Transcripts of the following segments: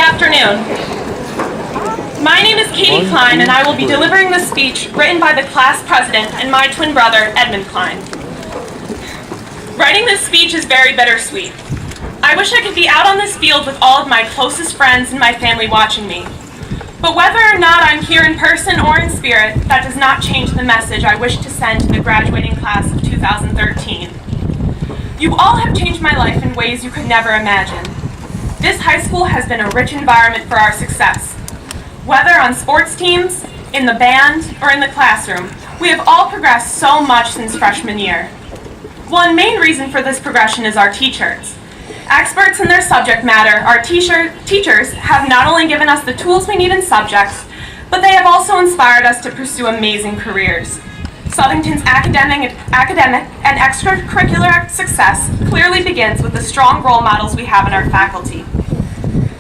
afternoon. My name is Katie Klein, and I will be delivering this speech written by the class president and my twin brother, Edmund Klein. Writing this speech is very bittersweet. I wish I could be out on this field with all of my closest friends and my family watching me. But whether or not I'm here in person or in spirit, that does not change the message I wish to send to the graduating class of 2013. You all have changed my life in ways you could never imagine. This high school has been a rich environment for our success. Whether on sports teams, in the band, or in the classroom, we have all progressed so much since freshman year. One main reason for this progression is our teachers. Experts in their subject matter, our teachers have not only given us the tools we need in subjects, but they have also inspired us to pursue amazing careers. Southington's academic and extracurricular success clearly begins with the strong role models we have in our faculty.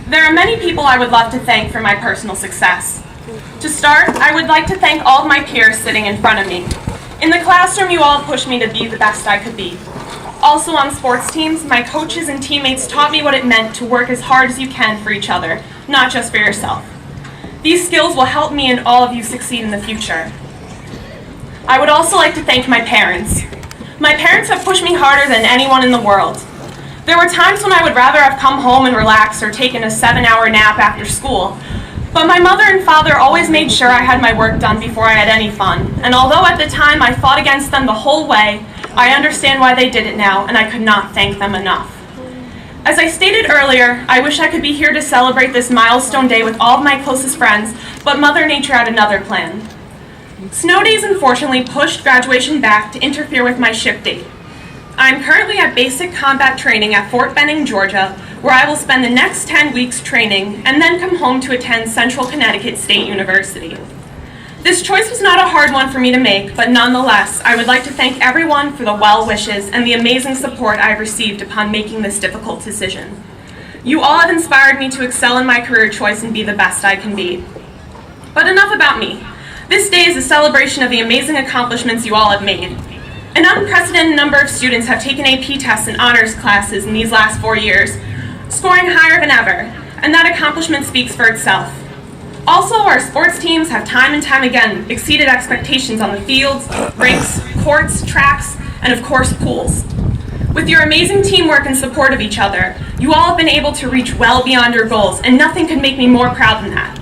There are many people I would love to thank for my personal success. To start, I would like to thank all of my peers sitting in front of me. In the classroom, you all pushed me to be the best I could be. Also on sports teams, my coaches and teammates taught me what it meant to work as hard as you can for each other, not just for yourself. These skills will help me and all of you succeed in the future. I would also like to thank my parents. My parents have pushed me harder than anyone in the world. There were times when I would rather have come home and relaxed or taken a 7-hour nap after school, but my mother and father always made sure I had my work done before I had any fun, and although at the time I fought against them the whole way, I understand why they did it now, and I could not thank them enough. As I stated earlier, I wish I could be here to celebrate this milestone day with all of my closest friends, but Mother Nature had another plan. Snow days unfortunately pushed graduation back to interfere with my ship date. I am currently at basic combat training at Fort Benning, Georgia, where I will spend the next 10 weeks training and then come home to attend Central Connecticut State University. This choice was not a hard one for me to make, but nonetheless, I would like to thank everyone for the well wishes and the amazing support I have received upon making this difficult decision. You all have inspired me to excel in my career choice and be the best I can be. But enough about me. This day is a celebration of the amazing accomplishments you all have made. An unprecedented number of students have taken AP tests and honors classes in these last 4 years, scoring higher than ever, and that accomplishment speaks for itself. Also, our sports teams have time and time again exceeded expectations on the fields, rinks, courts, tracks, and of course, pools. With your amazing teamwork and support of each other, you all have been able to reach well beyond your goals, and nothing could make me more proud than that.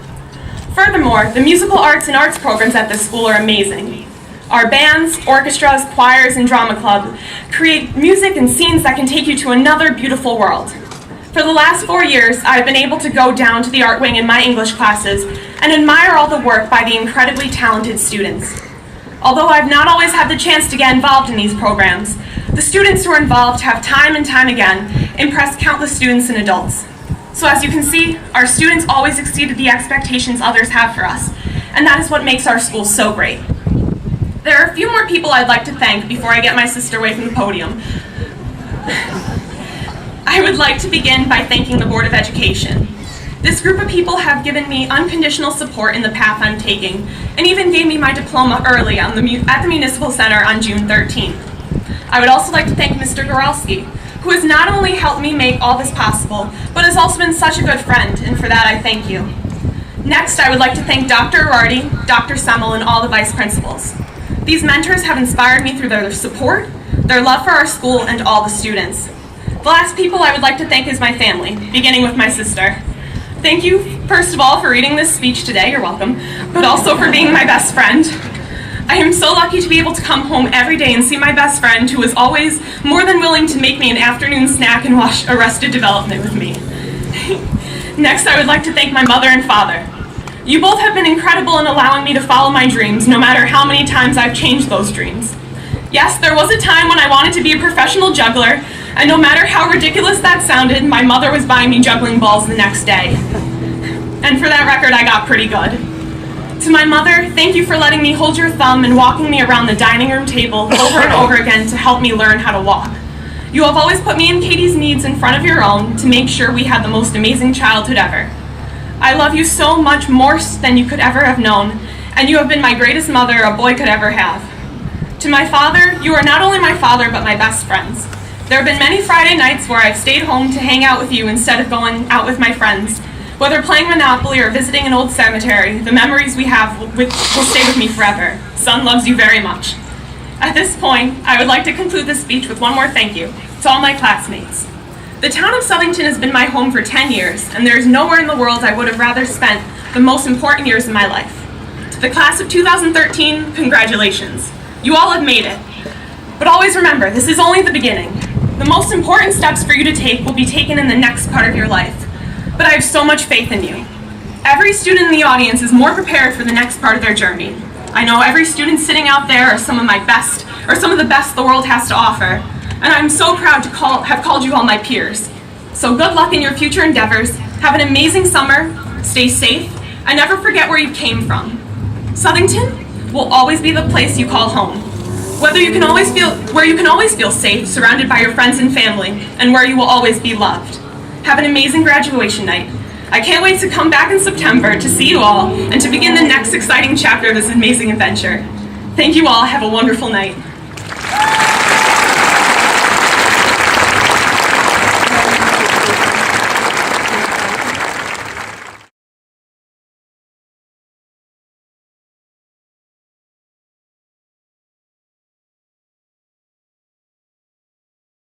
Furthermore, the musical arts and arts programs at this school are amazing. Our bands, orchestras, choirs, and drama club create music and scenes that can take you to another beautiful world. For the last 4 years, I have been able to go down to the art wing in my English classes and admire all the work by the incredibly talented students. Although I've not always had the chance to get involved in these programs, the students who are involved have time and time again impressed countless students and adults. So as you can see, our students always exceeded the expectations others have for us, and that is what makes our school so great. There are a few more people I'd like to thank before I get my sister away from the podium. I would like to begin by thanking the Board of Education. This group of people have given me unconditional support in the path I'm taking, and even gave me my diploma early at the Municipal Center on June 13th. I would also like to thank Mr. Goralski, who has not only helped me make all this possible, but has also been such a good friend, and for that I thank you. Next, I would like to thank Dr. Arardi, Dr. Semmel, and all the vice principals. These mentors have inspired me through their support, their love for our school, and all the students. The last people I would like to thank is my family, beginning with my sister. Thank you, first of all, for reading this speech today, you're welcome, but also for being my best friend. I am so lucky to be able to come home every day and see my best friend, who is always more than willing to make me an afternoon snack and watch Arrested Development with me. Next, I would like to thank my mother and father. You both have been incredible in allowing me to follow my dreams, no matter how many times I've changed those dreams. Yes, there was a time when I wanted to be a professional juggler, and no matter how ridiculous that sounded, my mother was buying me juggling balls the next day. And for that record, I got pretty good. To my mother, thank you for letting me hold your thumb and walking me around the dining room table over and over again to help me learn how to walk. You have always put me and Katie's needs in front of your own to make sure we had the most amazing childhood ever. I love you so much more than you could ever have known, and you have been my greatest mother a boy could ever have. To my father, you are not only my father, but my best friends. There have been many Friday nights where I've stayed home to hang out with you instead of going out with my friends, Whether playing Monopoly or visiting an old cemetery, the memories we have will stay with me forever. Sun loves you very much. At this point, I would like to conclude this speech with one more thank you to all my classmates. The town of Southington has been my home for 10 years, and there is nowhere in the world I would have rather spent the most important years of my life. To the class of 2013, congratulations. You all have made it. But always remember, this is only the beginning. The most important steps for you to take will be taken in the next part of your life. But I have so much faith in you. Every student in the audience is more prepared for the next part of their journey. I know every student sitting out there are some of my best, or some of the best the world has to offer, and I'm so proud to have called you all my peers. So good luck in your future endeavors, have an amazing summer, stay safe, and never forget where you came from. Southington will always be the place you call home, where you can always feel safe, surrounded by your friends and family, and where you will always be loved. Have an amazing graduation night. I can't wait to come back in September to see you all and to begin the next exciting chapter of this amazing adventure. Thank you all. Have a wonderful night.